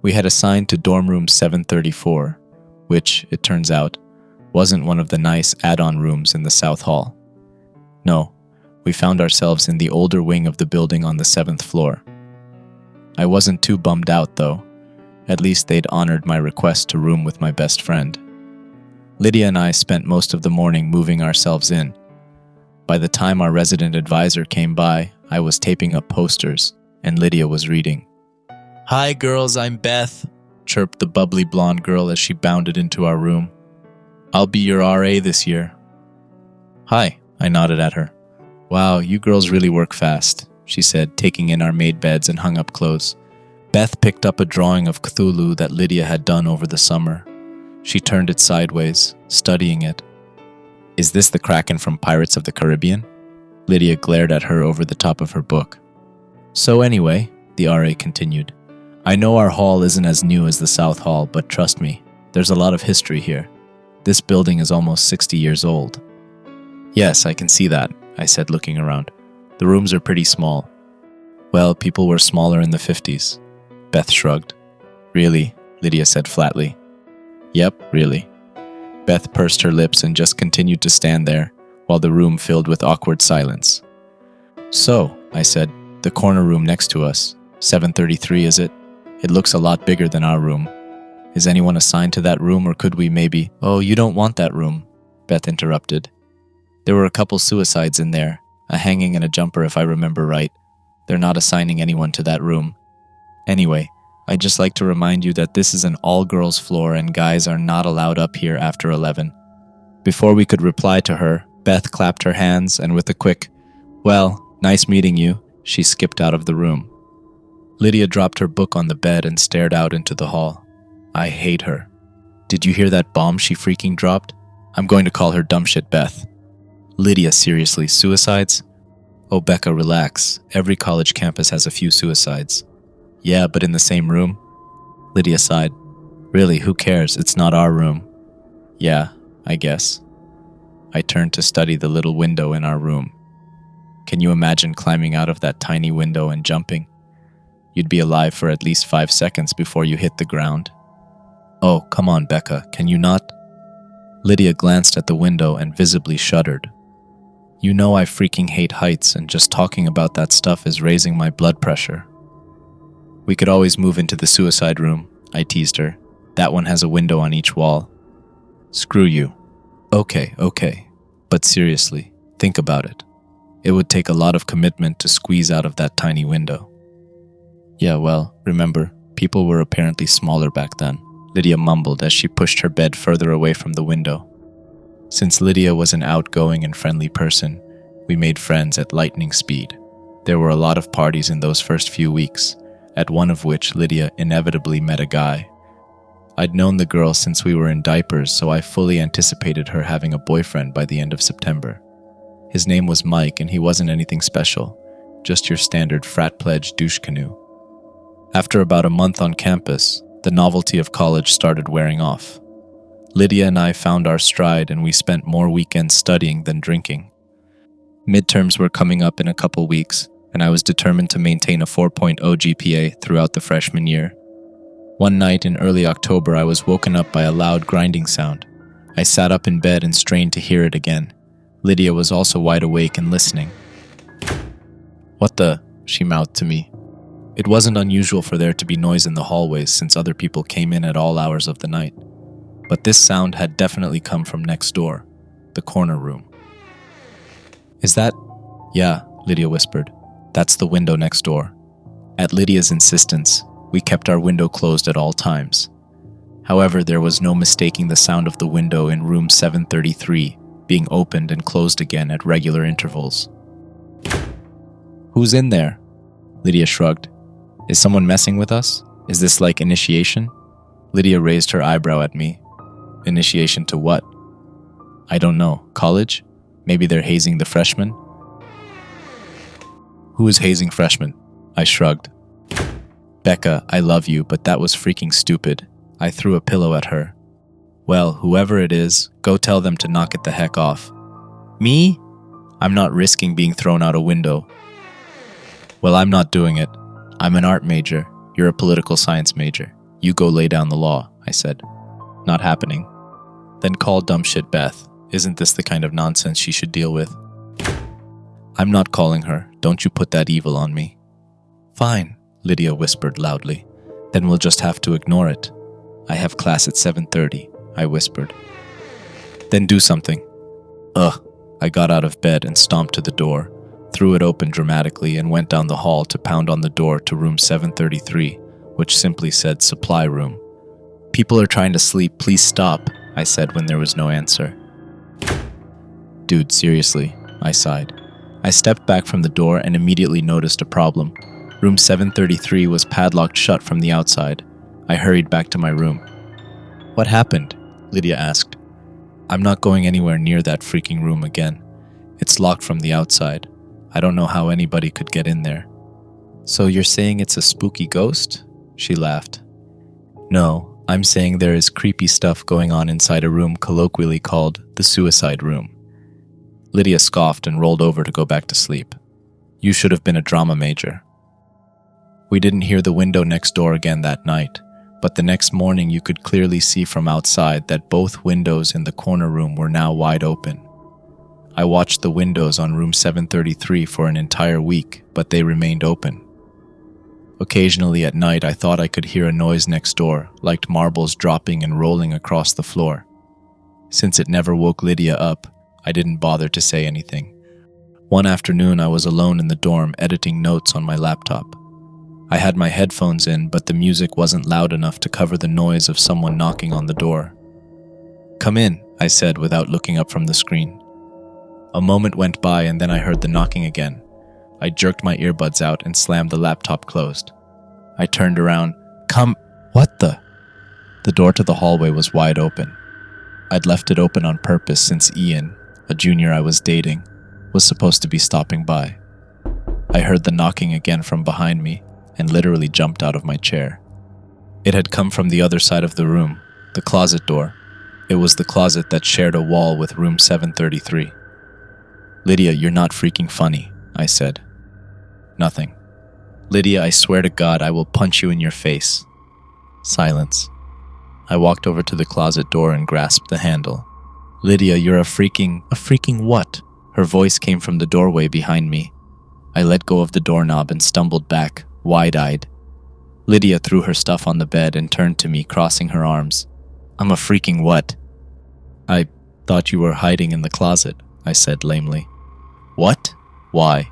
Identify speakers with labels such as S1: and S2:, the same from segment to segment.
S1: We had assigned to dorm room 734, which, it turns out, wasn't one of the nice add-on rooms in the South Hall. No, we found ourselves in the older wing of the building on the 7th floor. I wasn't too bummed out, though. At least they'd honored my request to room with my best friend. Lydia and I spent most of the morning moving ourselves in. By the time our resident advisor came by, I was taping up posters, and Lydia was reading. "Hi girls, I'm Beth," chirped the bubbly blonde girl as she bounded into our room. "I'll be your RA this year." "Hi," I nodded at her. "Wow, you girls really work fast," she said, taking in our made beds and hung up clothes. Beth picked up a drawing of Cthulhu that Lydia had done over the summer. She turned it sideways, studying it. "Is this the Kraken from Pirates of the Caribbean?" Lydia glared at her over the top of her book. "So anyway," the RA continued, "I know our hall isn't as new as the South Hall, but trust me, there's a lot of history here. This building is almost 60 years old." "Yes, I can see that," I said, looking around. "The rooms are pretty small." "Well, people were smaller in the 50s. Beth shrugged. "Really?" Lydia said flatly. "Yep, really." Beth pursed her lips and just continued to stand there, while the room filled with awkward silence. "So," I said, "the corner room next to us, 733, is it? It looks a lot bigger than our room. Is anyone assigned to that room, or could we maybe—" "Oh, you don't want that room," Beth interrupted. "There were a couple suicides in there, a hanging and a jumper if I remember right. They're not assigning anyone to that room. Anyway, I'd just like to remind you that this is an all-girls floor and guys are not allowed up here after 11. Before we could reply to her, Beth clapped her hands and with a quick, "Well, nice meeting you," she skipped out of the room. Lydia dropped her book on the bed and stared out into the hall. I hate her. Did you hear that bomb she freaking dropped? I'm going to call her dumbshit Beth. Lydia, seriously, suicides? Oh, Becca, relax. Every college campus has a few suicides. Yeah, but in the same room? Lydia sighed. Really, who cares? It's not our room. Yeah, I guess. I turned to study the little window in our room. Can you imagine climbing out of that tiny window and jumping? You'd be alive for at least 5 seconds before you hit the ground. Oh, come on, Becca, can you not? Lydia glanced at the window and visibly shuddered. You know I freaking hate heights, and just talking about that stuff is raising my blood pressure. We could always move into the suicide room, I teased her. That one has a window on each wall. Screw you. Okay. But seriously, think about it. It would take a lot of commitment to squeeze out of that tiny window. Yeah, well, remember, people were apparently smaller back then, Lydia mumbled as she pushed her bed further away from the window. Since Lydia was an outgoing and friendly person, we made friends at lightning speed. There were a lot of parties in those first few weeks, at one of which Lydia inevitably met a guy. I'd known the girl since we were in diapers, so I fully anticipated her having a boyfriend by the end of September. His name was Mike, and he wasn't anything special, just your standard frat pledge douche canoe. After about a month on campus, the novelty of college started wearing off. Lydia and I found our stride, and we spent more weekends studying than drinking. Midterms were coming up in a couple weeks, and I was determined to maintain a 4.0 GPA throughout the freshman year. One night in early October, I was woken up by a loud grinding sound. I sat up in bed and strained to hear it again. Lydia was also wide awake and listening. What the? She mouthed to me. It wasn't unusual for there to be noise in the hallways since other people came in at all hours of the night. But this sound had definitely come from next door, the corner room. Is that? Yeah, Lydia whispered. That's the window next door. At Lydia's insistence, we kept our window closed at all times. However, there was no mistaking the sound of the window in room 733 being opened and closed again at regular intervals. Who's in there? Lydia shrugged. Is someone messing with us? Is this like initiation? Lydia raised her eyebrow at me. Initiation to what? I don't know. College? Maybe they're hazing the freshmen? Who is hazing freshmen? I shrugged. Becca, I love you, but that was freaking stupid. I threw a pillow at her. Well, whoever it is, go tell them to knock it the heck off. Me? I'm not risking being thrown out a window. Well, I'm not doing it. I'm an art major. You're a political science major. You go lay down the law, I said. Not happening. Then call dumb shit Beth. Isn't this the kind of nonsense she should deal with? I'm not calling her. Don't you put that evil on me. Fine, Lydia whispered loudly. Then we'll just have to ignore it. I have class at 7:30, I whispered. Then do something. Ugh. I got out of bed and stomped to the door, threw it open dramatically, and went down the hall to pound on the door to room 733, which simply said supply room. People are trying to sleep, please stop, I said when there was no answer. Dude, seriously, I sighed. I stepped back from the door and immediately noticed a problem. Room 733 was padlocked shut from the outside. I hurried back to my room. What happened? Lydia asked. I'm not going anywhere near that freaking room again. It's locked from the outside. I don't know how anybody could get in there. So you're saying it's a spooky ghost? She laughed. No, I'm saying there is creepy stuff going on inside a room colloquially called the suicide room. Lydia scoffed and rolled over to go back to sleep. You should have been a drama major. We didn't hear the window next door again that night, but the next morning you could clearly see from outside that both windows in the corner room were now wide open. I watched the windows on room 733 for an entire week, but they remained open. Occasionally at night I thought I could hear a noise next door, like marbles dropping and rolling across the floor. Since it never woke Lydia up, I didn't bother to say anything. One afternoon I was alone in the dorm editing notes on my laptop. I had my headphones in, but the music wasn't loud enough to cover the noise of someone knocking on the door. Come in, I said without looking up from the screen. A moment went by and then I heard the knocking again. I jerked my earbuds out and slammed the laptop closed. I turned around. What the? The door to the hallway was wide open. I'd left it open on purpose since Ian, a junior I was dating, was supposed to be stopping by. I heard the knocking again from behind me and literally jumped out of my chair. It had come from the other side of the room, the closet door. It was the closet that shared a wall with room 733. Lydia, you're not freaking funny, I said. Nothing. Lydia, I swear to God, I will punch you in your face. Silence. I walked over to the closet door and grasped the handle. Lydia, you're a freaking what? Her voice came from the doorway behind me. I let go of the doorknob and stumbled back, wide-eyed. Lydia threw her stuff on the bed and turned to me, crossing her arms. I'm a freaking what? I thought you were hiding in the closet, I said lamely. What? Why?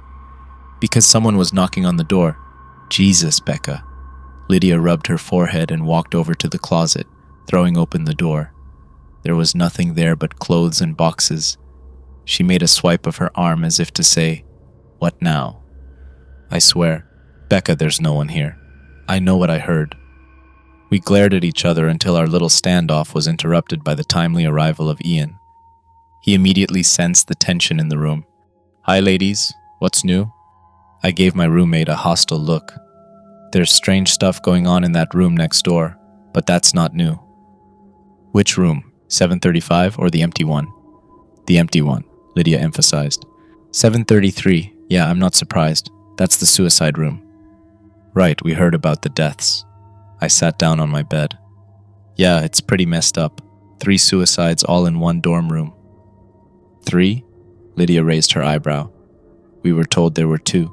S1: Because someone was knocking on the door. Jesus, Becca. Lydia rubbed her forehead and walked over to the closet, throwing open the door. There was nothing there but clothes and boxes. She made a swipe of her arm as if to say, What now? I swear, Becca, there's no one here. I know what I heard. We glared at each other until our little standoff was interrupted by the timely arrival of Ian. He immediately sensed the tension in the room. Hi, ladies. What's new? I gave my roommate a hostile look. There's strange stuff going on in that room next door, but that's not new. Which room? 735 or the empty one? The empty one, Lydia emphasized. 733. Yeah, I'm not surprised. That's the suicide room. Right, we heard about the deaths. I sat down on my bed. Yeah, it's pretty messed up. 3 suicides all in one dorm room. 3? Lydia raised her eyebrow. We were told there were 2.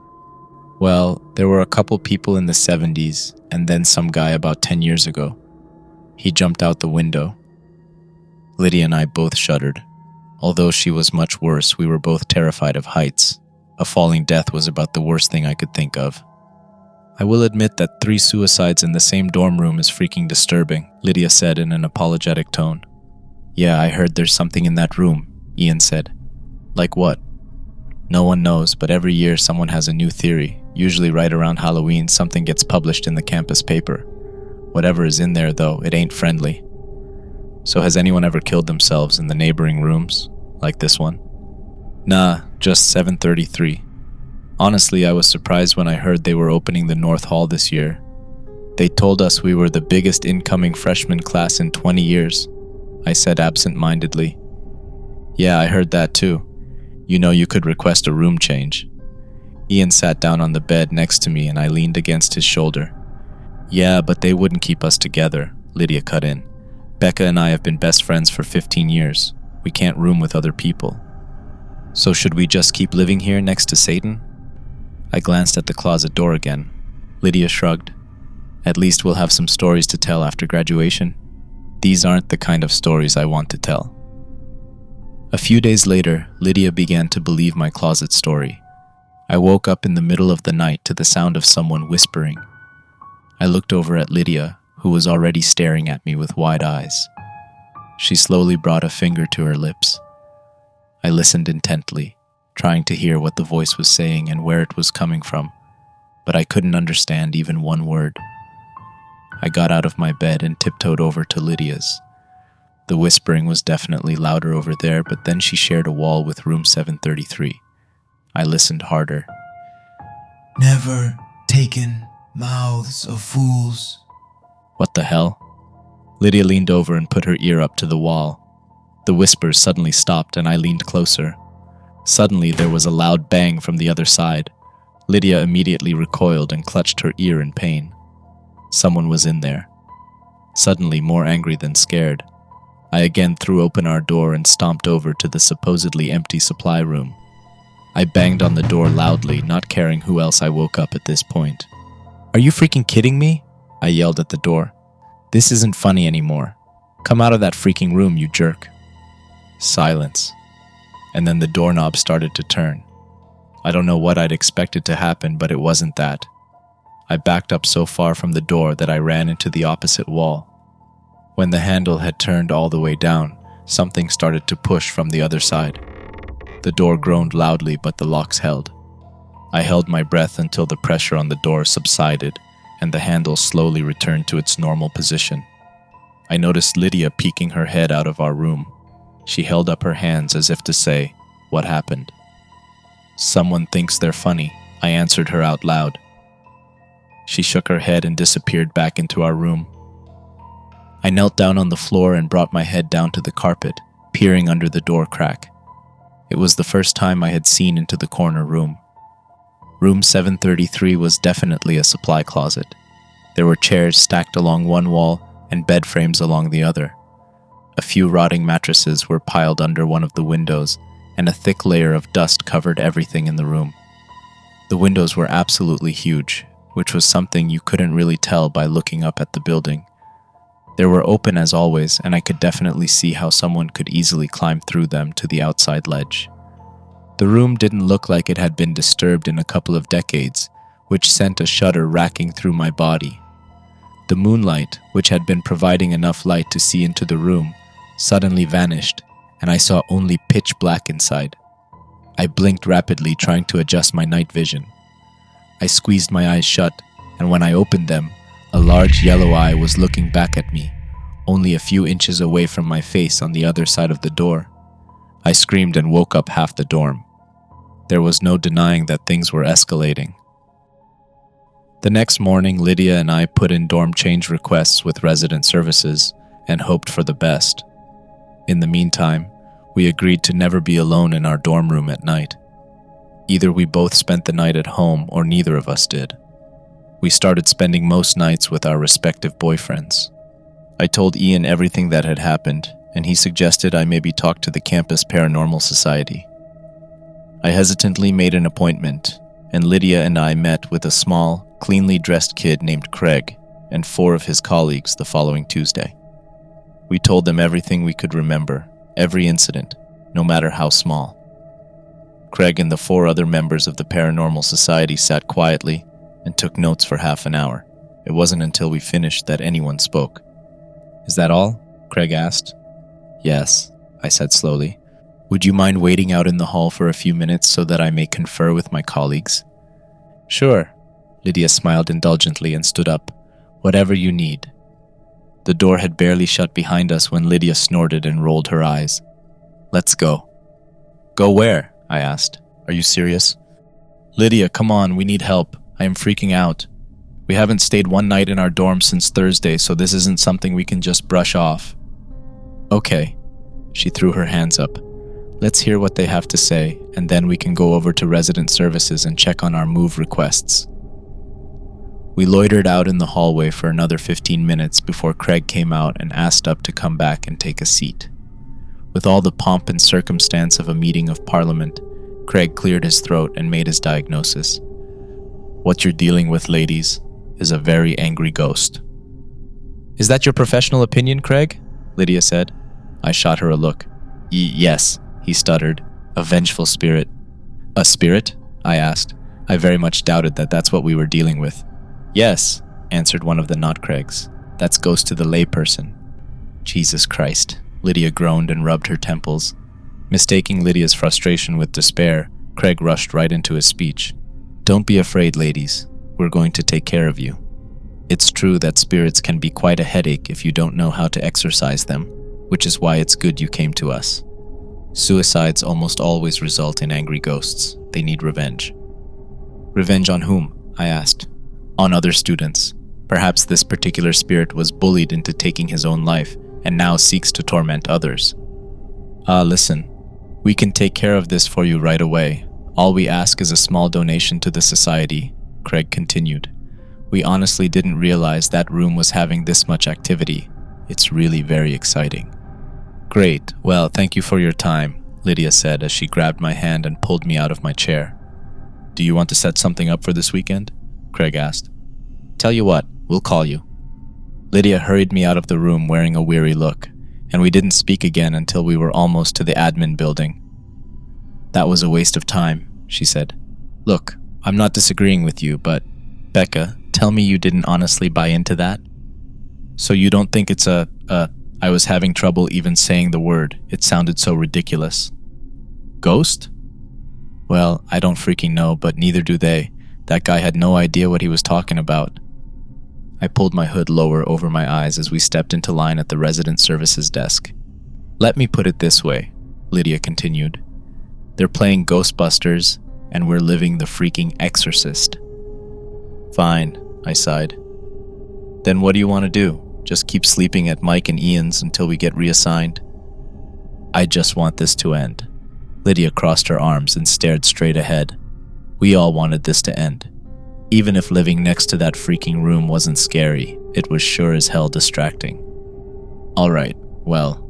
S1: Well, there were a couple people in the 70s, and then some guy about 10 years ago. He jumped out the window. Lydia and I both shuddered. Although she was much worse, we were both terrified of heights. A falling death was about the worst thing I could think of. I will admit that 3 suicides in the same dorm room is freaking disturbing, Lydia said in an apologetic tone. Yeah, I heard there's something in that room, Ian said. Like what? No one knows, but every year someone has a new theory. Usually right around Halloween, something gets published in the campus paper. Whatever is in there, though, it ain't friendly. So has anyone ever killed themselves in the neighboring rooms, like this one? Nah, just 733. Honestly, I was surprised when I heard they were opening the North Hall this year. They told us we were the biggest incoming freshman class in 20 years, I said absent-mindedly. Yeah, I heard that too. You know, you could request a room change. Ian sat down on the bed next to me and I leaned against his shoulder. Yeah, but they wouldn't keep us together, Lydia cut in. Becca and I have been best friends for 15 years. We can't room with other people. So should we just keep living here next to Satan? I glanced at the closet door again. Lydia shrugged. At least we'll have some stories to tell after graduation. These aren't the kind of stories I want to tell. A few days later, Lydia began to believe my closet story. I woke up in the middle of the night to the sound of someone whispering. I looked over at Lydia, who was already staring at me with wide eyes. She slowly brought a finger to her lips. I listened intently, trying to hear what the voice was saying and where it was coming from, but I couldn't understand even one word. I got out of my bed and tiptoed over to Lydia's. The whispering was definitely louder over there, but then she shared a wall with room 733. I listened harder.
S2: Never taken mouths of fools.
S1: What the hell? Lydia leaned over and put her ear up to the wall. The whispers suddenly stopped and I leaned closer. Suddenly there was a loud bang from the other side. Lydia immediately recoiled and clutched her ear in pain. Someone was in there. Suddenly more angry than scared, I again threw open our door and stomped over to the supposedly empty supply room. I banged on the door loudly, not caring who else I woke up at this point. Are you freaking kidding me? I yelled at the door. This isn't funny anymore. Come out of that freaking room, you jerk. Silence. And then the doorknob started to turn. I don't know what I'd expected to happen, but it wasn't that. I backed up so far from the door that I ran into the opposite wall. When the handle had turned all the way down, something started to push from the other side. The door groaned loudly, but the locks held. I held my breath until the pressure on the door subsided and the handle slowly returned to its normal position. I noticed Lydia peeking her head out of our room. She held up her hands as if to say, "What happened?" "Someone thinks they're funny," I answered her out loud. She shook her head and disappeared back into our room. I knelt down on the floor and brought my head down to the carpet, peering under the door crack. It was the first time I had seen into the corner room. Room 733 was definitely a supply closet. There were chairs stacked along one wall and bed frames along the other. A few rotting mattresses were piled under one of the windows, and a thick layer of dust covered everything in the room. The windows were absolutely huge, which was something you couldn't really tell by looking up at the building. They were open as always, and I could definitely see how someone could easily climb through them to the outside ledge. The room didn't look like it had been disturbed in a couple of decades, which sent a shudder racking through my body. The moonlight, which had been providing enough light to see into the room, suddenly vanished, and I saw only pitch black inside. I blinked rapidly, trying to adjust my night vision. I squeezed my eyes shut, and when I opened them, a large yellow eye was looking back at me, only a few inches away from my face on the other side of the door. I screamed and woke up half the dorm. There was no denying that things were escalating. The next morning, Lydia and I put in dorm change requests with resident services and hoped for the best. In the meantime, we agreed to never be alone in our dorm room at night. Either we both spent the night at home or neither of us did. We started spending most nights with our respective boyfriends. I told Ian everything that had happened, and he suggested I maybe talk to the campus paranormal society. I hesitantly made an appointment, and Lydia and I met with a small, cleanly dressed kid named Craig and 4 of his colleagues the following Tuesday. We told them everything we could remember, every incident, no matter how small. Craig and the 4 other members of the paranormal society sat quietly and took notes for half an hour. It wasn't until we finished that anyone spoke. "Is that all?" Craig asked. "Yes," I said slowly. "Would you mind waiting out in the hall for a few minutes so that I may confer with my colleagues?" "Sure." Lydia smiled indulgently and stood up. "Whatever you need." The door had barely shut behind us when Lydia snorted and rolled her eyes. "Let's go." "Go where?" I asked. "Are you serious?" "Lydia, come on, we need help. I am freaking out. We haven't stayed one night in our dorm since Thursday, so this isn't something we can just brush off." "Okay." She threw her hands up. "Let's hear what they have to say, and then we can go over to resident services and check on our move requests." We loitered out in the hallway for another 15 minutes before Craig came out and asked us to come back and take a seat. With all the pomp and circumstance of a meeting of Parliament, Craig cleared his throat and made his diagnosis. What you're dealing with, ladies, is a very angry ghost. Is that your professional opinion, Craig? Lydia said. I shot her a look. Yes, he stuttered. A vengeful spirit. A spirit? I asked. I very much doubted that that's what we were dealing with. Yes, answered one of the not Craigs. That's ghost to the layperson. Jesus Christ. Lydia groaned and rubbed her temples. Mistaking Lydia's frustration with despair, Craig rushed right into his speech. Don't be afraid, ladies. We're going to take care of you. It's true that spirits can be quite a headache if you don't know how to exorcise them, which is why it's good you came to us. Suicides almost always result in angry ghosts. They need revenge. Revenge on whom? I asked. On other students. Perhaps this particular spirit was bullied into taking his own life and now seeks to torment others. Listen. We can take care of this for you right away. All we ask is a small donation to the society, Craig continued. We honestly didn't realize that room was having this much activity. It's really very exciting. Great. Well, thank you for your time, Lydia said as she grabbed my hand and pulled me out of my chair. Do you want to set something up for this weekend? Craig asked. Tell you what, we'll call you. Lydia hurried me out of the room wearing a weary look, and we didn't speak again until we were almost to the admin building. That was a waste of time, she said. Look, I'm not disagreeing with you, but Becca, tell me you didn't honestly buy into that? So you don't think it's I was having trouble even saying the word. It sounded so ridiculous. Ghost? Well, I don't freaking know, but neither do they. That guy had no idea what he was talking about. I pulled my hood lower over my eyes as we stepped into line at the resident services desk. Let me put it this way, Lydia continued. They're playing Ghostbusters, and we're living the freaking Exorcist. Fine, I sighed. Then what do you want to do? Just keep sleeping at Mike and Ian's until we get reassigned? I just want this to end. Lydia crossed her arms and stared straight ahead. We all wanted this to end. Even if living next to that freaking room wasn't scary, it was sure as hell distracting. Alright, well,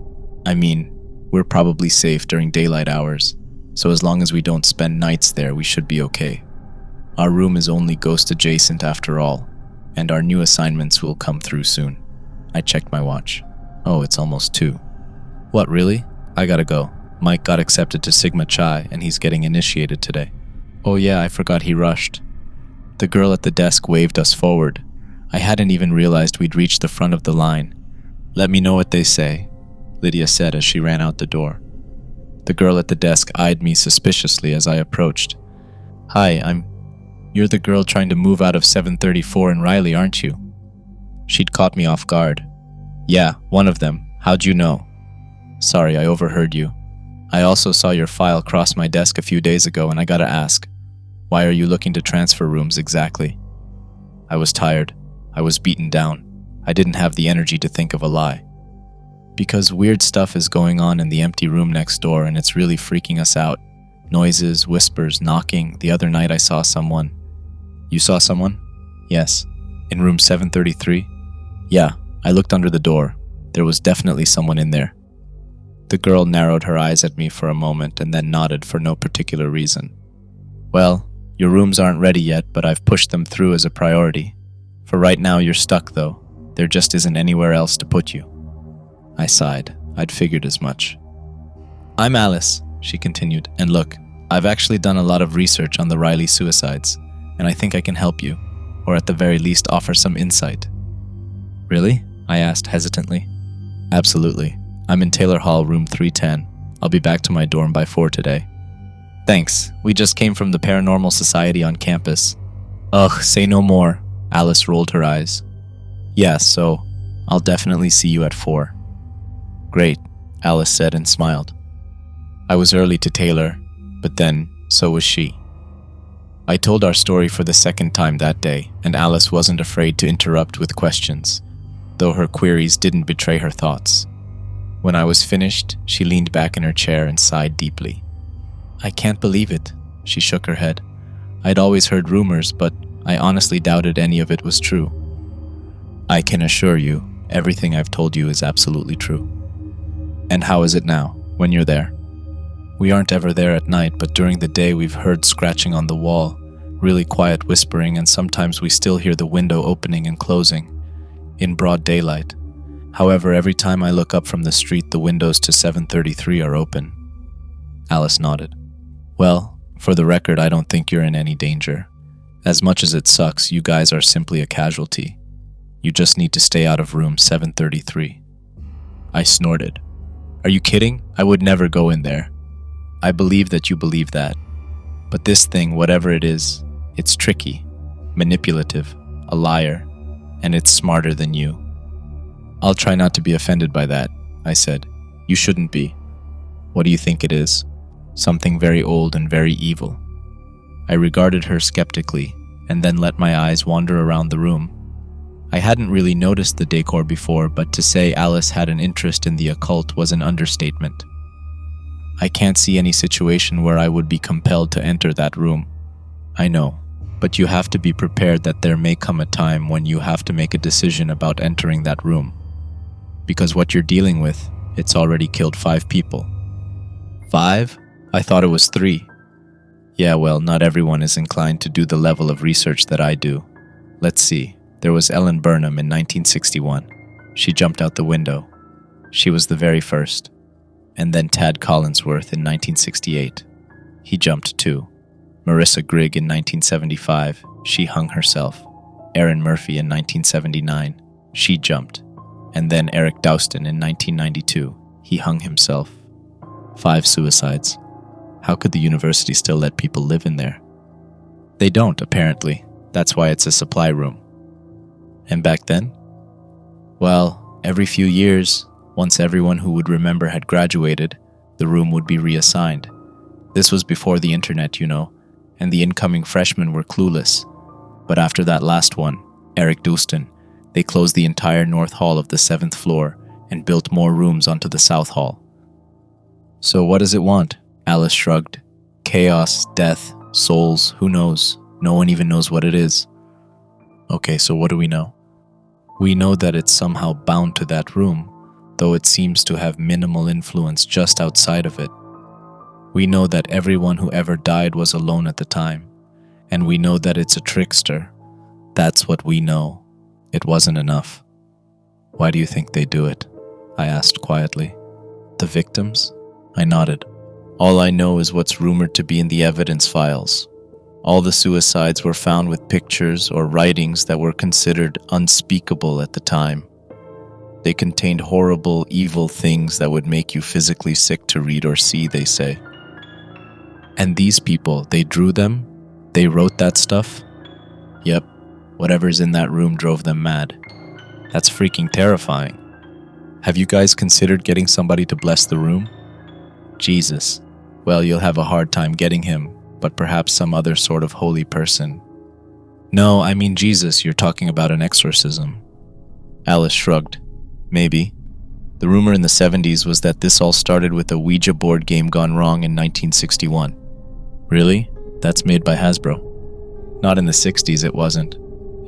S1: we're probably safe during daylight hours, so as long as we don't spend nights there, we should be okay. Our room is only ghost adjacent after all, and our new assignments will come through soon. I checked my watch. Oh, it's almost 2. What, really? I gotta go. Mike got accepted to Sigma Chi, and he's getting initiated today. Oh yeah, I forgot he rushed. The girl at the desk waved us forward. I hadn't even realized we'd reached the front of the line. Let me know what they say, Lydia said as she ran out the door. The girl at the desk eyed me suspiciously as I approached. Hi, You're the girl trying to move out of 734 in Riley, aren't you? She'd caught me off guard. Yeah, one of them. How'd you know? Sorry, I overheard you. I also saw your file cross my desk a few days ago, and I gotta ask, why are you looking to transfer rooms exactly? I was tired. I was beaten down. I didn't have the energy to think of a lie. Because weird stuff is going on in the empty room next door, and it's really freaking us out. Noises, whispers, knocking. The other night I saw someone. You saw someone? Yes. In room 733? Yeah, I looked under the door. There was definitely someone in there. The girl narrowed her eyes at me for a moment and then nodded for no particular reason. Well, your rooms aren't ready yet, but I've pushed them through as a priority. For right now, you're stuck, though. There just isn't anywhere else to put you. I sighed. I'd figured as much. I'm Alice, she continued, and look, I've actually done a lot of research on the Riley suicides, and I think I can help you, or at the very least offer some insight. Really? I asked hesitantly. Absolutely. I'm in Taylor Hall, room 310. I'll be back to my dorm by 4 today. Thanks. We just came from the Paranormal Society on campus. Ugh, say no more. Alice rolled her eyes. Yeah, so I'll definitely see you at 4. Great, Alice said and smiled. I was early to Taylor, but then so was she. I told our story for the second time that day, and Alice wasn't afraid to interrupt with questions, though her queries didn't betray her thoughts. When I was finished, she leaned back in her chair and sighed deeply. I can't believe it, she shook her head. I'd always heard rumors, but I honestly doubted any of it was true. I can assure you, everything I've told you is absolutely true. And how is it now, when you're there? We aren't ever there at night, but during the day we've heard scratching on the wall, really quiet whispering, and sometimes we still hear the window opening and closing, in broad daylight. However, every time I look up from the street, the windows to 733 are open. Alice nodded. Well, for the record, I don't think you're in any danger. As much as it sucks, you guys are simply a casualty. You just need to stay out of room 733. I snorted. Are you kidding? I would never go in there. I believe that you believe that. But this thing, whatever it is, it's tricky, manipulative, a liar, and it's smarter than you. I'll try not to be offended by that, I said. You shouldn't be. What do you think it is? Something very old and very evil. I regarded her skeptically, and then let my eyes wander around the room. I hadn't really noticed the decor before, but to say Alice had an interest in the occult was an understatement. I can't see any situation where I would be compelled to enter that room. I know, but you have to be prepared that there may come a time when you have to make a decision about entering that room. Because what you're dealing with, it's already killed 5 people. 5? I thought it was 3. Yeah, well, not everyone is inclined to do the level of research that I do. Let's see. There was Ellen Burnham in 1961. She jumped out the window. She was the very first. And then Tad Collinsworth in 1968. He jumped too. Marissa Grigg in 1975. She hung herself. Erin Murphy in 1979. She jumped. And then Eric Douston in 1992. He hung himself. 5 suicides. How could the university still let people live in there? They don't, apparently. That's why it's a supply room. And back then? Well, every few years, once everyone who would remember had graduated, the room would be reassigned. This was before the internet, you know, and the incoming freshmen were clueless. But after that last one, Eric Douston, they closed the entire north hall of the 7th floor and built more rooms onto the south hall. So what does it want? Alice shrugged. Chaos, death, souls, who knows? No one even knows what it is. Okay, so what do we know? We know that it's somehow bound to that room, though it seems to have minimal influence just outside of it. We know that everyone who ever died was alone at the time, and we know that it's a trickster. That's what we know. It wasn't enough. Why do you think they do it? I asked quietly. The victims? I nodded. All I know is what's rumored to be in the evidence files. All the suicides were found with pictures or writings that were considered unspeakable at the time. They contained horrible, evil things that would make you physically sick to read or see, they say. And these people, they drew them? They wrote that stuff? Yep, whatever's in that room drove them mad. That's freaking terrifying. Have you guys considered getting somebody to bless the room? Jesus. Well, you'll have a hard time getting him, but perhaps some other sort of holy person. No, I mean Jesus, you're talking about an exorcism. Alice shrugged. Maybe. The rumor in the 70s was that this all started with a Ouija board game gone wrong in 1961. Really? That's made by Hasbro. Not in the 60s, it wasn't.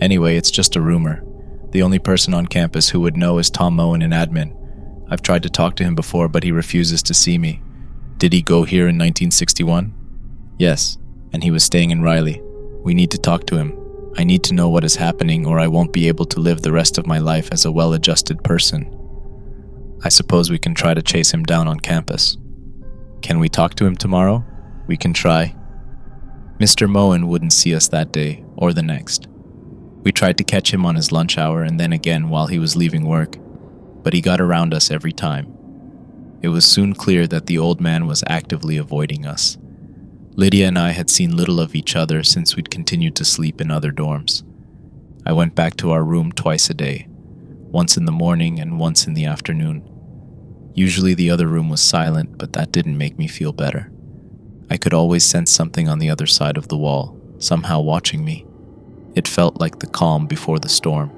S1: Anyway, it's just a rumor. The only person on campus who would know is Tom Moen in admin. I've tried to talk to him before, but he refuses to see me. Did he go here in 1961? Yes, and he was staying in Riley. We need to talk to him. I need to know what is happening, or I won't be able to live the rest of my life as a well-adjusted person. I suppose we can try to chase him down on campus. Can we talk to him tomorrow? We can try. Mr. Moen wouldn't see us that day, or the next. We tried to catch him on his lunch hour and then again while he was leaving work, but he got around us every time. It was soon clear that the old man was actively avoiding us. Lydia and I had seen little of each other since we'd continued to sleep in other dorms. I went back to our room twice a day, once in the morning and once in the afternoon. Usually the other room was silent, but that didn't make me feel better. I could always sense something on the other side of the wall, somehow watching me. It felt like the calm before the storm.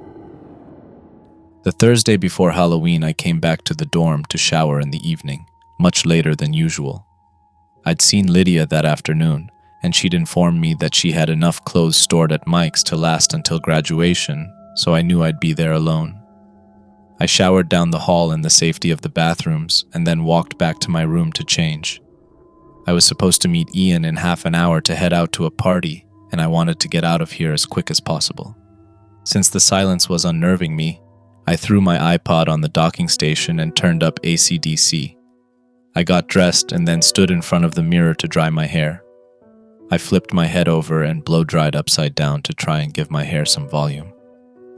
S1: The Thursday before Halloween, I came back to the dorm to shower in the evening, much later than usual. I'd seen Lydia that afternoon, and she'd informed me that she had enough clothes stored at Mike's to last until graduation, so I knew I'd be there alone. I showered down the hall in the safety of the bathrooms and then walked back to my room to change. I was supposed to meet Ian in half an hour to head out to a party, and I wanted to get out of here as quick as possible. Since the silence was unnerving me, I threw my iPod on the docking station and turned up AC/DC. I got dressed and then stood in front of the mirror to dry my hair. I flipped my head over and blow-dried upside down to try and give my hair some volume.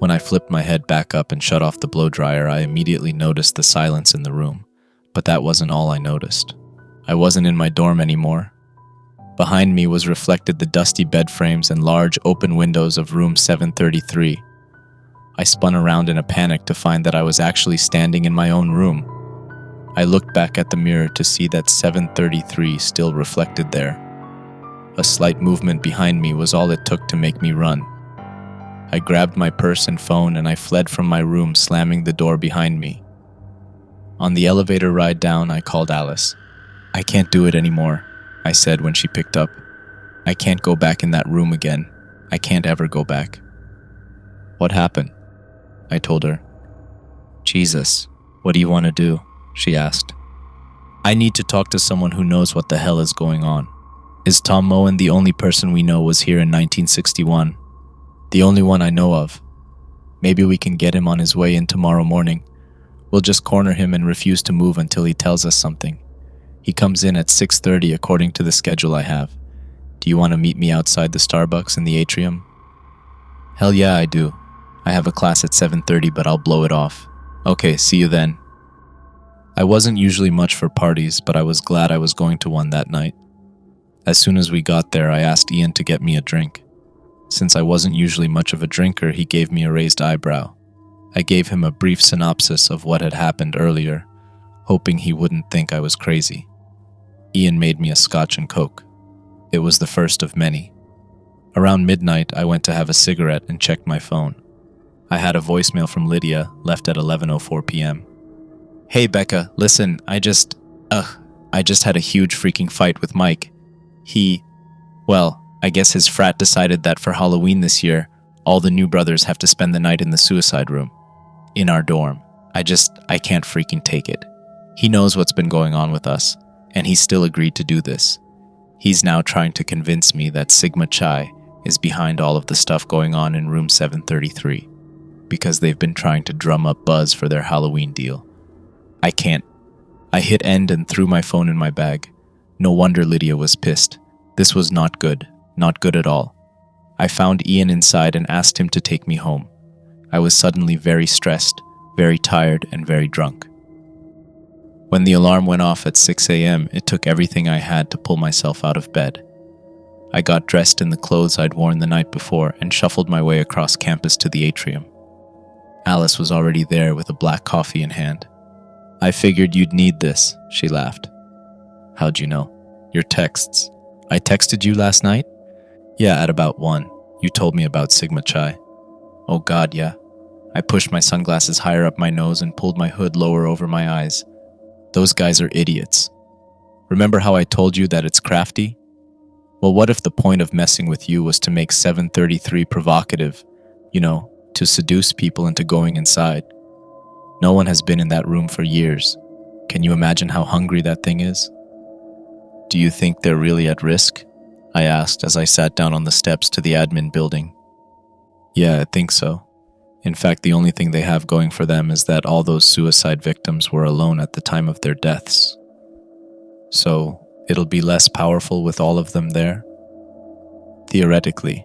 S1: When I flipped my head back up and shut off the blow-dryer, I immediately noticed the silence in the room, but that wasn't all I noticed. I wasn't in my dorm anymore. Behind me was reflected the dusty bed frames and large open windows of room 733. I spun around in a panic to find that I was actually standing in my own room. I looked back at the mirror to see that 733 still reflected there. A slight movement behind me was all it took to make me run. I grabbed my purse and phone and I fled from my room, slamming the door behind me. On the elevator ride down, I called Alice. "I can't do it anymore," I said when she picked up. "I can't go back in that room again. I can't ever go back." "What happened?" I told her. "Jesus, what do you want to do?" she asked. "I need to talk to someone who knows what the hell is going on. Is Tom Moen the only person we know was here in 1961? The only one I know of. Maybe we can get him on his way in tomorrow morning. We'll just corner him and refuse to move until he tells us something. He comes in at 6:30 according to the schedule I have. Do you want to meet me outside the Starbucks in the atrium?" "Hell yeah, I do. I have a class at 7:30, but I'll blow it off. Okay, see you then." I wasn't usually much for parties, but I was glad I was going to one that night. As soon as we got there, I asked Ian to get me a drink. Since I wasn't usually much of a drinker, he gave me a raised eyebrow. I gave him a brief synopsis of what had happened earlier, hoping he wouldn't think I was crazy. Ian made me a scotch and coke. It was the first of many. Around midnight, I went to have a cigarette and checked my phone. I had a voicemail from Lydia, left at 11:04 p.m. "Hey Becca, listen, I just had a huge freaking fight with Mike. I guess his frat decided that for Halloween this year, all the new brothers have to spend the night in the suicide room. In our dorm. I can't freaking take it. He knows what's been going on with us, and he still agreed to do this. He's now trying to convince me that Sigma Chi is behind all of the stuff going on in room 733, because they've been trying to drum up buzz for their Halloween deal. I can't." I hit end and threw my phone in my bag. No wonder Lydia was pissed. This was not good. Not good at all. I found Ian inside and asked him to take me home. I was suddenly very stressed, very tired, and very drunk. When the alarm went off at 6 a.m., it took everything I had to pull myself out of bed. I got dressed in the clothes I'd worn the night before and shuffled my way across campus to the atrium. Alice was already there with a black coffee in hand. "I figured you'd need this," she laughed. "How'd you know?" "Your texts." "I texted you last night?" "Yeah, at about 1. You told me about Sigma Chi." "Oh God, yeah." I pushed my sunglasses higher up my nose and pulled my hood lower over my eyes. "Those guys are idiots. Remember how I told you that it's crafty? Well, what if the point of messing with you was to make 733 provocative, to seduce people into going inside? No one has been in that room for years. Can you imagine how hungry that thing is?" "Do you think they're really at risk?" I asked as I sat down on the steps to the admin building. "Yeah, I think so. In fact, the only thing they have going for them is that all those suicide victims were alone at the time of their deaths. So, it'll be less powerful with all of them there? Theoretically,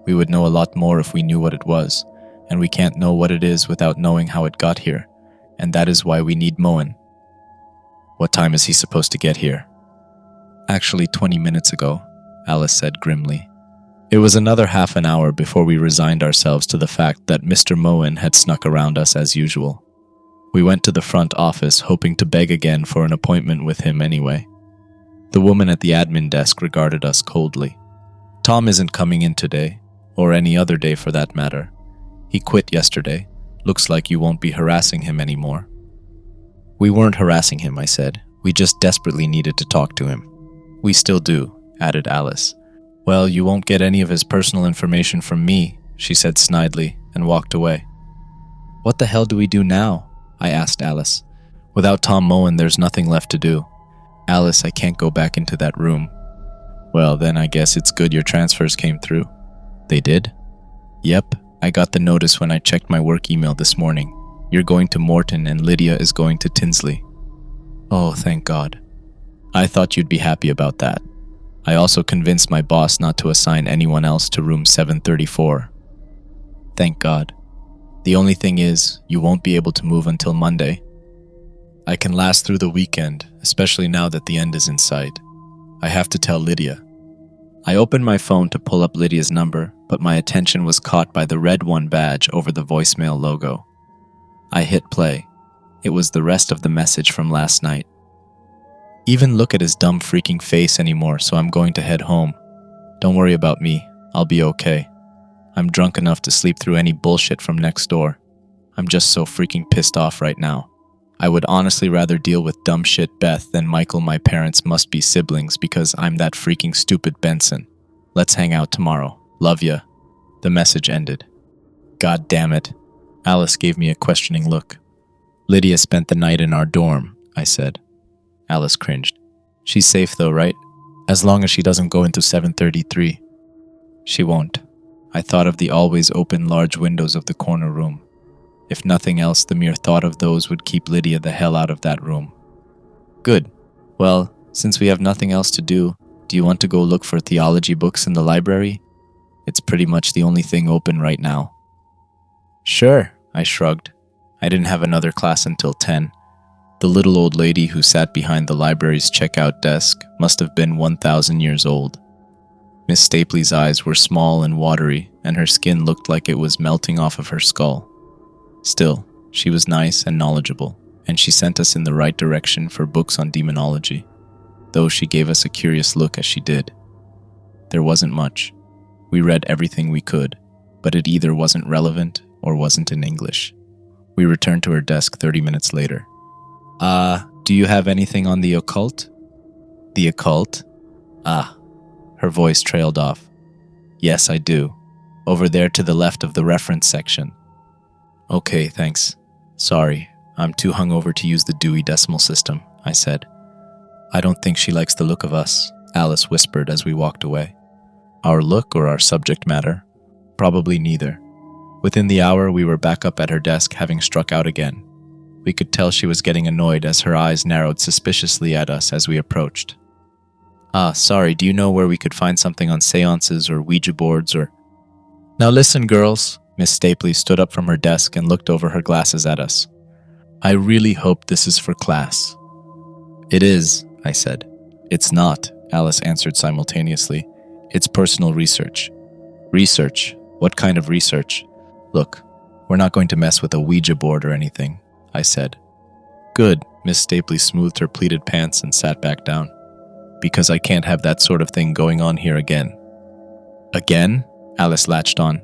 S1: we would know a lot more if we knew what it was, and we can't know what it is without knowing how it got here, and that is why we need Moen." "What time is he supposed to get here?" "Actually, 20 minutes ago," Alice said grimly. It was another half an hour before we resigned ourselves to the fact that Mr. Moen had snuck around us as usual. We went to the front office hoping to beg again for an appointment with him anyway. The woman at the admin desk regarded us coldly. "Tom isn't coming in today, or any other day for that matter. He quit yesterday. Looks like you won't be harassing him anymore." "We weren't harassing him," I said. "We just desperately needed to talk to him." "We still do," added Alice. Well, you won't get any of his personal information from me, she said snidely, and walked away. What the hell do we do now? I asked Alice. Without Tom Moen, there's nothing left to do. Alice, I can't go back into that room. Well, then I guess it's good your transfers came through. They did? Yep, I got the notice when I checked my work email this morning. You're going to Morton and Lydia is going to Tinsley. Oh, thank God. I thought you'd be happy about that. I also convinced my boss not to assign anyone else to room 734. Thank God. The only thing is, you won't be able to move until Monday. I can last through the weekend, especially now that the end is in sight. I have to tell Lydia. I opened my phone to pull up Lydia's number, but my attention was caught by the red 1 badge over the voicemail logo. I hit play. It was the rest of the message from last night. Even look at his dumb freaking face anymore, so I'm going to head home. Don't worry about me. I'll be okay. I'm drunk enough to sleep through any bullshit from next door. I'm just so freaking pissed off right now. I would honestly rather deal with dumb shit Beth than Michael. My parents must be siblings because I'm that freaking stupid Benson. Let's hang out tomorrow. Love ya. The message ended. God damn it. Alice gave me a questioning look. Lydia spent the night in our dorm, I said. Alice cringed. She's safe though, right? As long as she doesn't go into 733. She won't. I thought of the always open large windows of the corner room. If nothing else, the mere thought of those would keep Lydia the hell out of that room. Good. Well, since we have nothing else to do you want to go look for theology books in the library? It's pretty much the only thing open right now. Sure, I shrugged. I didn't have another class until 10. The little old lady who sat behind the library's checkout desk must have been 1,000 years old. Miss Stapley's eyes were small and watery, and her skin looked like it was melting off of her skull. Still, she was nice and knowledgeable, and she sent us in the right direction for books on demonology, though she gave us a curious look as she did. There wasn't much. We read everything we could, but it either wasn't relevant or wasn't in English. We returned to her desk 30 minutes later. Do you have anything on the occult? The occult? Her voice trailed off. Yes, I do. Over there to the left of the reference section. Okay, thanks. Sorry, I'm too hungover to use the Dewey Decimal System, I said. I don't think she likes the look of us, Alice whispered as we walked away. Our look or our subject matter? Probably neither. Within the hour, we were back up at her desk having struck out again. We could tell she was getting annoyed as her eyes narrowed suspiciously at us as we approached. Sorry, do you know where we could find something on seances or Ouija boards or... Now listen, girls. Miss Stapley stood up from her desk and looked over her glasses at us. I really hope this is for class. It is, I said. It's not, Alice answered simultaneously. It's personal research. Research? What kind of research? Look, we're not going to mess with a Ouija board or anything, I said. Good, Miss Stapley smoothed her pleated pants and sat back down. Because I can't have that sort of thing going on here again. Again? Alice latched on.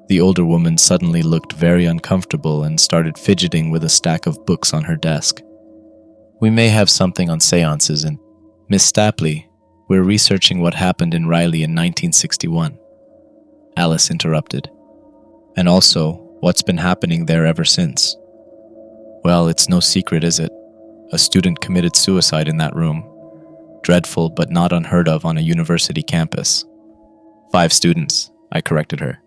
S1: The older woman suddenly looked very uncomfortable and started fidgeting with a stack of books on her desk. We may have something on seances and... Miss Stapley, we're researching what happened in Riley in 1961. Alice interrupted. And also, what's been happening there ever since? Well, it's no secret, is it? A student committed suicide in that room. Dreadful, but not unheard of on a university campus. 5 students, I corrected her.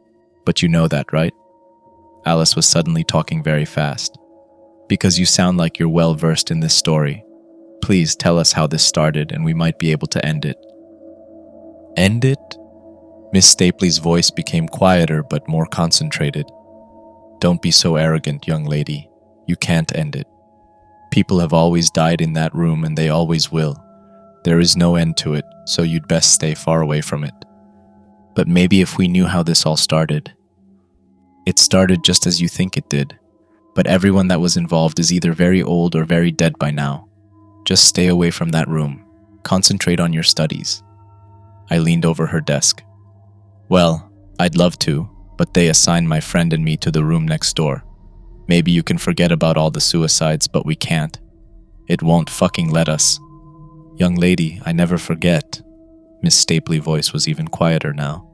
S1: But you know that, right? Alice was suddenly talking very fast. Because you sound like you're well versed in this story. Please tell us how this started and we might be able to end it. End it? Miss Stapley's voice became quieter but more concentrated. Don't be so arrogant, young lady. You can't end it. People have always died in that room and they always will. There is no end to it, so you'd best stay far away from it. But maybe if we knew how this all started. It started just as you think it did, but everyone that was involved is either very old or very dead by now. Just stay away from that room. Concentrate on your studies. I leaned over her desk. Well, I'd love to, but they assigned my friend and me to the room next door. Maybe you can forget about all the suicides, but we can't. It won't fucking let us. Young lady, I never forget. Miss Stapley's voice was even quieter now.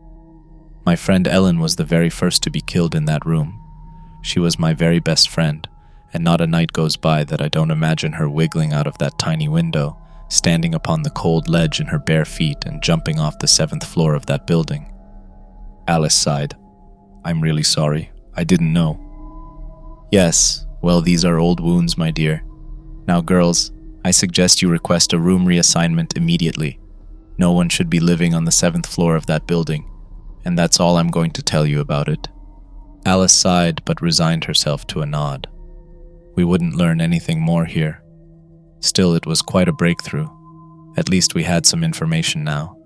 S1: My friend Ellen was the very first to be killed in that room. She was my very best friend, and not a night goes by that I don't imagine her wiggling out of that tiny window, standing upon the cold ledge in her bare feet and jumping off the 7th floor of that building. Alice sighed. I'm really sorry. I didn't know. Yes, well, these are old wounds, my dear. Now, girls, I suggest you request a room reassignment immediately. No one should be living on the 7th floor of that building, and that's all I'm going to tell you about it. Alice sighed but resigned herself to a nod. We wouldn't learn anything more here. Still, it was quite a breakthrough. At least we had some information now.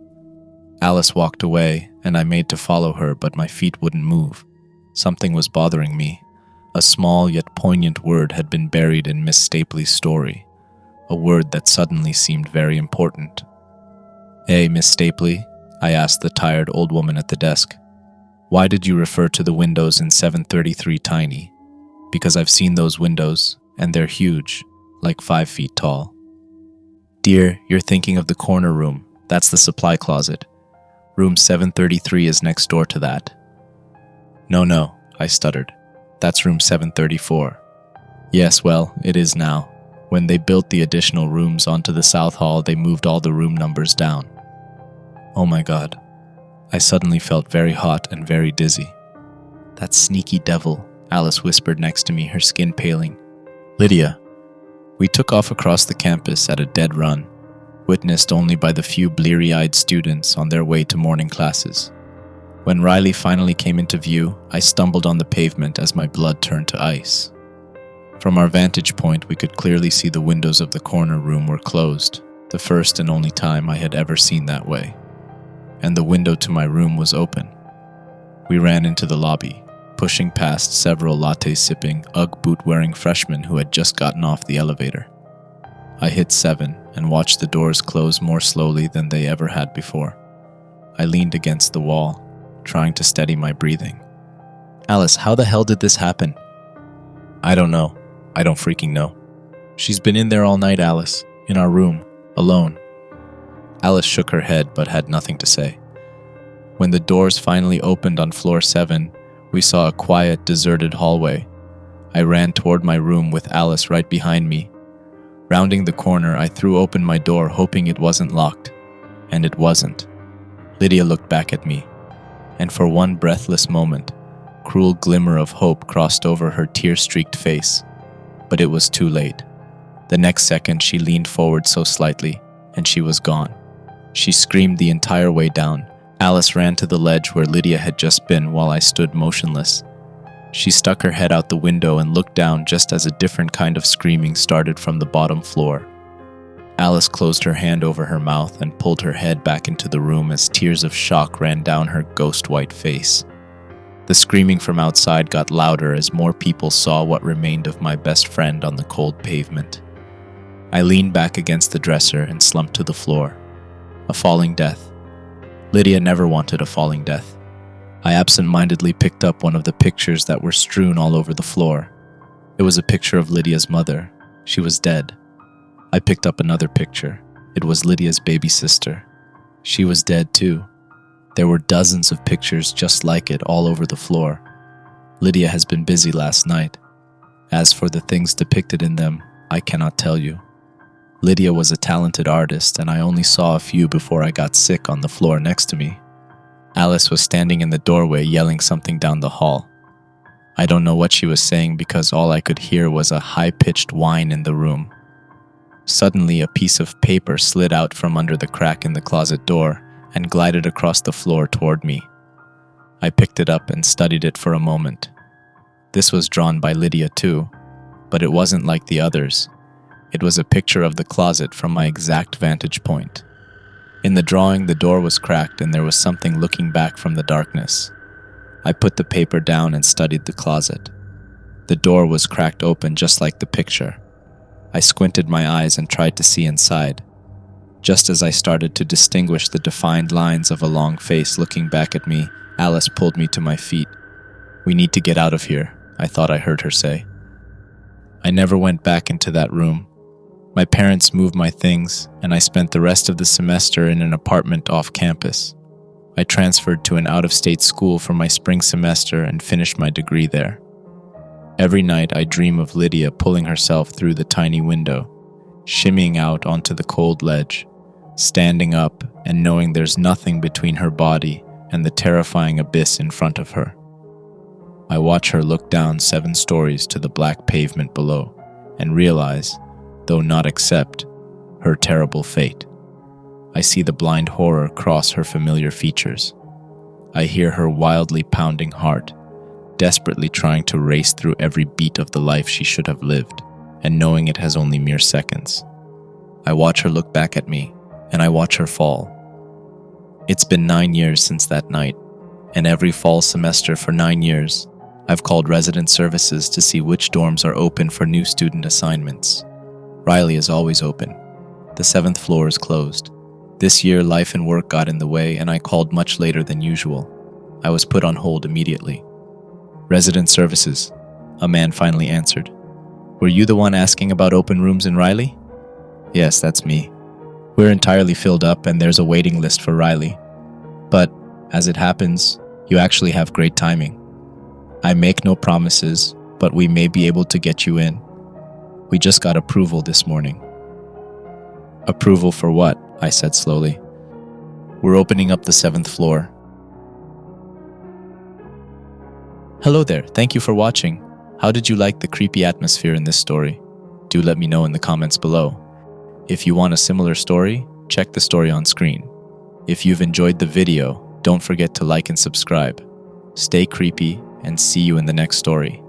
S1: Alice walked away, and I made to follow her, but my feet wouldn't move. Something was bothering me. A small yet poignant word had been buried in Miss Stapley's story, a word that suddenly seemed very important. Hey, Miss Stapley, I asked the tired old woman at the desk. Why did you refer to the windows in 733 tiny? Because I've seen those windows, and they're huge, like 5 feet tall. Dear, you're thinking of the corner room. That's the supply closet. Room 733 is next door to that. No, I stuttered. That's room 734. Yes, well, it is now. When they built the additional rooms onto the South Hall, they moved all the room numbers down. Oh my God. I suddenly felt very hot and very dizzy. That sneaky devil, Alice whispered next to me, her skin paling. Lydia. We took off across the campus at a dead run, witnessed only by the few bleary-eyed students on their way to morning classes. When Riley finally came into view, I stumbled on the pavement as my blood turned to ice. From our vantage point, we could clearly see the windows of the corner room were closed, the first and only time I had ever seen that way. And the window to my room was open. We ran into the lobby, pushing past several latte-sipping, Ugg boot-wearing freshmen who had just gotten off the elevator. I hit 7 and watched the doors close more slowly than they ever had before. I leaned against the wall, trying to steady my breathing. Alice, how the hell did this happen? I don't know. I don't freaking know. She's been in there all night, Alice, in our room, alone. Alice shook her head but had nothing to say. When the doors finally opened on floor 7, we saw a quiet, deserted hallway. I ran toward my room with Alice right behind me. Rounding the corner, I threw open my door, hoping it wasn't locked. And it wasn't. Lydia looked back at me, and for one breathless moment, cruel glimmer of hope crossed over her tear-streaked face. But it was too late. The next second, she leaned forward so slightly, and she was gone. She screamed the entire way down. Alice ran to the ledge where Lydia had just been while I stood motionless. She stuck her head out the window and looked down just as a different kind of screaming started from the bottom floor. Alice closed her hand over her mouth and pulled her head back into the room as tears of shock ran down her ghost-white face. The screaming from outside got louder as more people saw what remained of my best friend on the cold pavement. I leaned back against the dresser and slumped to the floor. A falling death. Lydia never wanted a falling death. I absent-mindedly picked up one of the pictures that were strewn all over the floor. It was a picture of Lydia's mother. She was dead. I picked up another picture. It was Lydia's baby sister. She was dead too. There were dozens of pictures just like it all over the floor. Lydia has been busy last night. As for the things depicted in them, I cannot tell you. Lydia was a talented artist, and I only saw a few before I got sick on the floor next to me. Alice was standing in the doorway yelling something down the hall. I don't know what she was saying because all I could hear was a high-pitched whine in the room. Suddenly, a piece of paper slid out from under the crack in the closet door and glided across the floor toward me. I picked it up and studied it for a moment. This was drawn by Lydia too, but it wasn't like the others. It was a picture of the closet from my exact vantage point. In the drawing, the door was cracked and there was something looking back from the darkness. I put the paper down and studied the closet. The door was cracked open just like the picture. I squinted my eyes and tried to see inside. Just as I started to distinguish the defined lines of a long face looking back at me, Alice pulled me to my feet. "We need to get out of here," I thought I heard her say. I never went back into that room. My parents moved my things, and I spent the rest of the semester in an apartment off campus. I transferred to an out-of-state school for my spring semester and finished my degree there. Every night I dream of Lydia pulling herself through the tiny window, shimmying out onto the cold ledge, standing up and knowing there's nothing between her body and the terrifying abyss in front of her. I watch her look down 7 stories to the black pavement below and realize, though not accept, her terrible fate. I see the blind horror cross her familiar features. I hear her wildly pounding heart, desperately trying to race through every beat of the life she should have lived, and knowing it has only mere seconds. I watch her look back at me, and I watch her fall. It's been 9 years since that night, and every fall semester for 9 years, I've called resident services to see which dorms are open for new student assignments. Riley is always open. The 7th floor is closed. This year, life and work got in the way, and I called much later than usual. I was put on hold immediately. Resident services, a man finally answered. Were you the one asking about open rooms in Riley? Yes, that's me. We're entirely filled up, and there's a waiting list for Riley. But, as it happens, you actually have great timing. I make no promises, but we may be able to get you in. We just got approval this morning. Approval for what? I said slowly. We're opening up the 7th floor. Hello there, thank you for watching. How did you like the creepy atmosphere in this story? Do let me know in the comments below. If you want a similar story, check the story on screen. If you've enjoyed the video, don't forget to like and subscribe. Stay creepy, and see you in the next story.